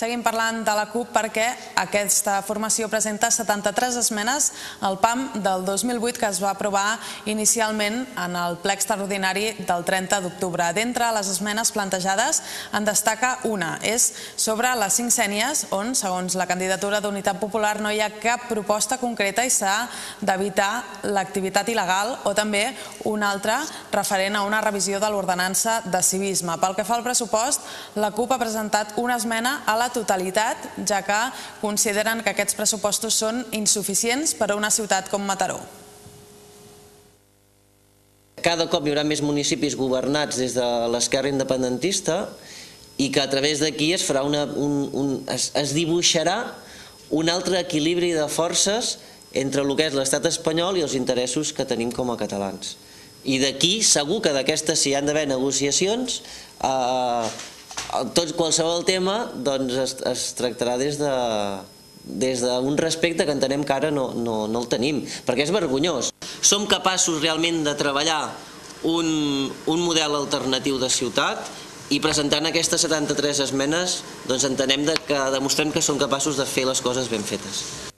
Seguim parlant de la CUP perquè aquesta formació presenta 73 esmenes al PAM del 2008 que es va aprovar inicialment en el ple extraordinari del 30 d'octubre. D'entre les esmenes plantejades en destaca una, és sobre les 5 sénies on, segons la candidatura d'Unitat Popular, no hi ha cap proposta concreta i s'ha d'evitar l'activitat il·legal, o també una altra referent a una revisió de l'ordenança de civisme. Pel que fa al pressupost, la CUP ha presentat una esmena a la totalitat, ja que consideren que aquests pressupostos són insuficients per a una ciutat com Mataró. Cada cop hi haurà més municipis governats des de l'esquerra independentista i que a través d'aquí es dibuixarà un altre equilibri de forces entre el que és l'estat espanyol i els interessos que tenim com a catalans. I d'aquí segur que d'aquestes, si hi han d'haver negociacions, qualsevol tema es tractarà des d'un respecte que entenem que ara no el tenim, perquè és vergonyós. Som capaços realment de treballar un model alternatiu de ciutat i presentant aquestes 73 esmenes entenem que demostrem que som capaços de fer les coses ben fetes.